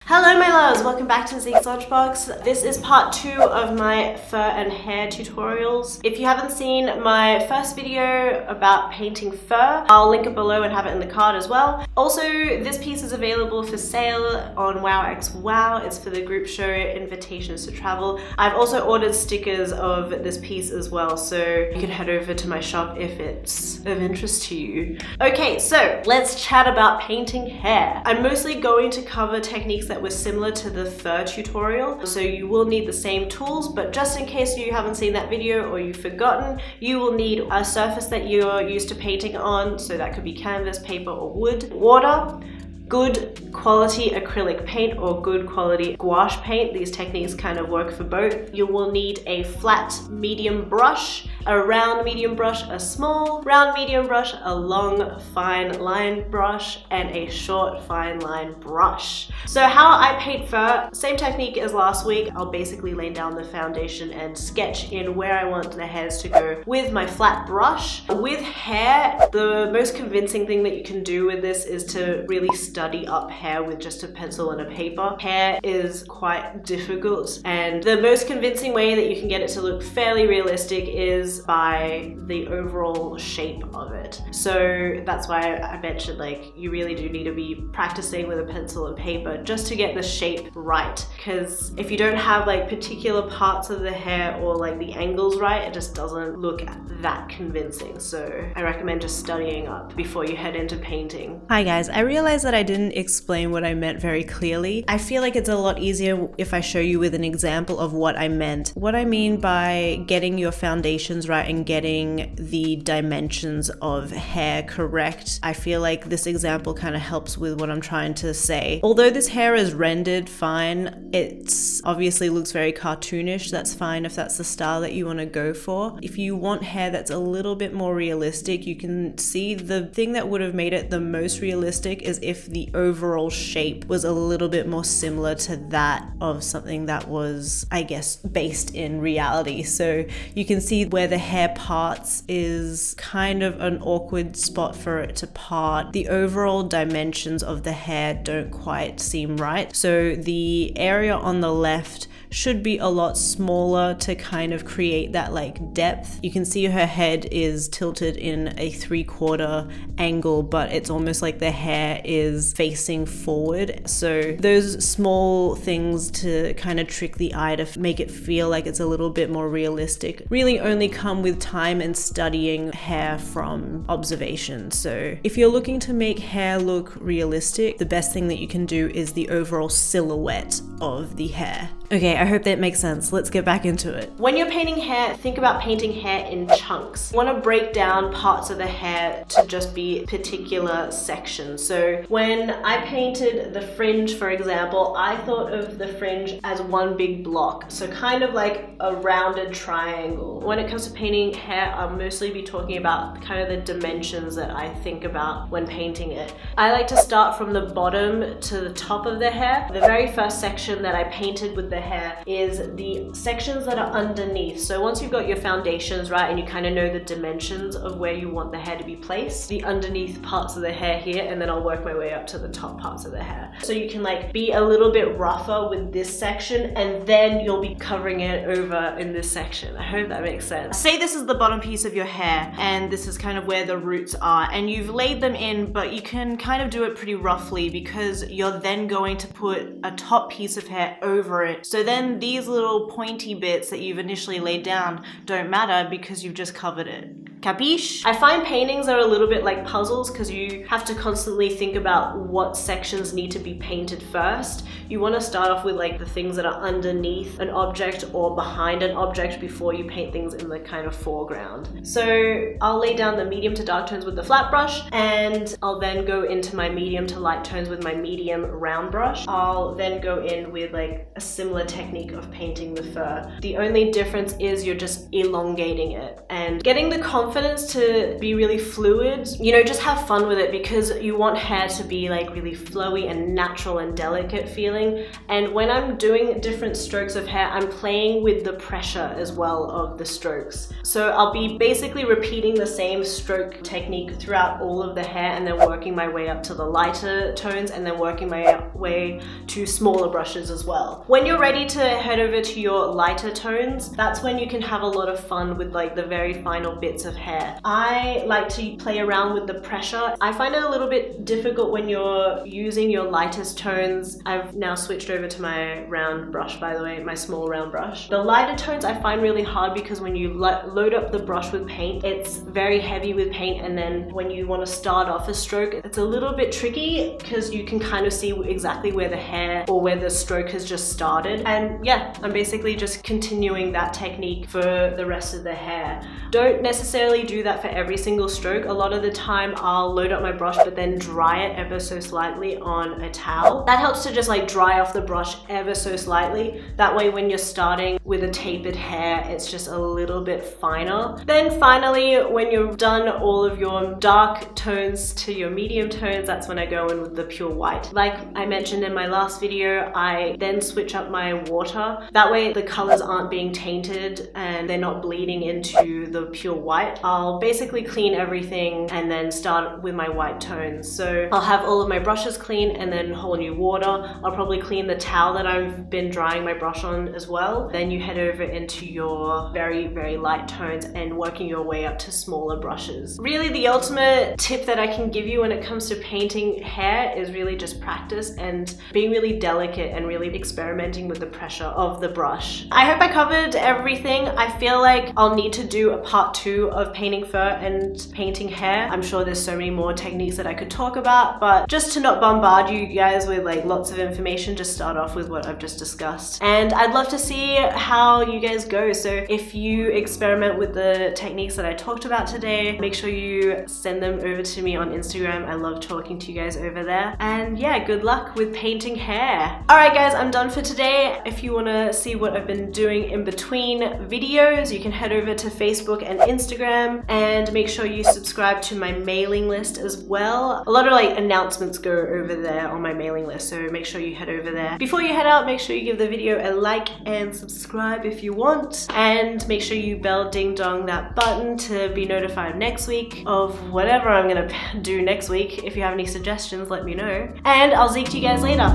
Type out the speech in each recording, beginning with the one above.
Hello my loves, welcome back to ZEKE's Lunchbox. This is part 2 of my fur and hair tutorials. If you haven't seen my first video about painting fur, I'll link it below and have it in the card as well. Also, this piece is available for sale on WowXWow. It's for the group show Invitations to Travel. I've also ordered stickers of this piece as well, so you can head over to my shop if it's of interest to you. Okay, so let's chat about painting hair. I'm mostly going to cover techniques that were similar to the fur tutorial, so you will need the same tools, but just in case you haven't seen that video or you've forgotten, you will need a surface that you're used to painting on, so that could be canvas, paper or wood, water, good quality acrylic paint or good quality gouache paint. These techniques kind of work for both. You will need a flat medium brush, a round medium brush, a small round medium brush, a long fine line brush, and a short fine line brush. So how I paint fur, same technique as last week. I'll basically lay down the foundation and sketch in where I want the hairs to go with my flat brush. With hair, the most convincing thing that you can do with this is to really study up hair with just a pencil and a paper. Hair is quite difficult, and the most convincing way that you can get it to look fairly realistic is by the overall shape of it. So that's why I mentioned, like, you really do need to be practicing with a pencil and paper just to get the shape right, because if you don't have like particular parts of the hair or like the angles right, it just doesn't look that convincing. So I recommend just studying up before you head into painting. Hi guys, I realized that I didn't explain what I meant very clearly. I feel like it's a lot easier if I show you with an example of what I meant. What I mean by getting your foundations right and getting the dimensions of hair correct, I feel like this example kind of helps with what I'm trying to say. Although this hair is rendered fine, it's obviously looks very cartoonish. That's fine if that's the style that you want to go for. If you want hair that's a little bit more realistic, you can see the thing that would have made it the most realistic is if the overall shape was a little bit more similar to that of something that was, I guess, based in reality. So you can see where the hair parts is kind of an awkward spot for it to part. The overall dimensions of the hair don't quite seem right. So the area on the left should be a lot smaller to kind of create that like depth. You can see her head is tilted in a 3/4 angle, but it's almost like the hair is facing forward. So those small things to kind of trick the eye to make it feel like it's a little bit more realistic really only come with time and studying hair from observation. So if you're looking to make hair look realistic, the best thing that you can do is the overall silhouette of the hair. Okay, I hope that makes sense. Let's get back into it. When you're painting hair, think about painting hair in chunks. You want to break down parts of the hair to just be particular sections. So when I painted the fringe, for example, I thought of the fringe as one big block. So kind of like a rounded triangle. When it comes to painting hair, I'll mostly be talking about kind of the dimensions that I think about when painting it. I like to start from the bottom to the top of the hair. The very first section that I painted with the hair is the sections that are underneath. So once you've got your foundations right and you kind of know the dimensions of where you want the hair to be placed, the underneath parts of the hair here, and then I'll work my way up to the top parts of the hair. So you can like be a little bit rougher with this section, and then you'll be covering it over in this section. I hope that makes sense. Say this is the bottom piece of your hair and this is kind of where the roots are, and you've laid them in, but you can kind of do it pretty roughly because you're then going to put a top piece of hair over it. So then these little pointy bits that you've initially laid down don't matter because you've just covered it. Capiche? I find paintings are a little bit like puzzles because you have to constantly think about what sections need to be painted first. You want to start off with like the things that are underneath an object or behind an object before you paint things in the kind of foreground. So I'll lay down the medium to dark tones with the flat brush, and I'll then go into my medium to light tones with my medium round brush. I'll then go in with like a similar technique of painting the fur. The only difference is you're just elongating it and getting the confidence confidence to be really fluid. You know, just have fun with it because you want hair to be like really flowy and natural and delicate feeling. And when I'm doing different strokes of hair, I'm playing with the pressure as well of the strokes. So I'll be basically repeating the same stroke technique throughout all of the hair and then working my way up to the lighter tones and then working my way to smaller brushes as well. When you're ready to head over to your lighter tones, that's when you can have a lot of fun with like the very final bits of hair. I like to play around with the pressure. I find it a little bit difficult when you're using your lightest tones. I've now switched over to my round brush, by the way, my small round brush. The lighter tones I find really hard because when you load up the brush with paint, it's very heavy with paint, and then when you want to start off a stroke, it's a little bit tricky because you can kind of see exactly where the hair or where the stroke has just started. And yeah, I'm basically just continuing that technique for the rest of the hair. Don't necessarily do that for every single stroke. A lot of the time I'll load up my brush but then dry it ever so slightly on a towel. That helps to just like dry off the brush ever so slightly. That way when you're starting with a tapered hair, it's just a little bit finer. Then finally, when you've done all of your dark tones to your medium tones, that's when I go in with the pure white. Like I mentioned in my last video, I then switch up my water. That way the colors aren't being tainted and they're not bleeding into the pure white. I'll basically clean everything and then start with my white tones. So I'll have all of my brushes clean and then whole new water. I'll probably clean the towel that I've been drying my brush on as well. Then you head over into your very, very light tones and working your way up to smaller brushes. Really, the ultimate tip that I can give you when it comes to painting hair is really just practice and being really delicate and really experimenting with the pressure of the brush. I hope I covered everything. I feel like I'll need to do a part 2 of painting fur and painting hair. I'm sure there's so many more techniques that I could talk about, but just to not bombard you guys with like lots of information, just start off with what I've just discussed. And I'd love to see how you guys go. So if you experiment with the techniques that I talked about today, make sure you send them over to me on Instagram. I love talking to you guys over there. And yeah, good luck with painting hair. Alright guys, I'm done for today. If you want to see what I've been doing in between videos, you can head over to Facebook and Instagram, and make sure you subscribe to my mailing list as well. A lot of like announcements go over there on my mailing list, so make sure you head over there. Before you head out, make sure you give the video a like and subscribe if you want, and make sure you bell ding dong that button to be notified next week of whatever I'm gonna do next week. If you have any suggestions, let me know, and I'll zeke to you guys later.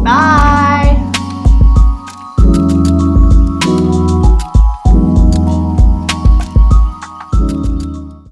Bye!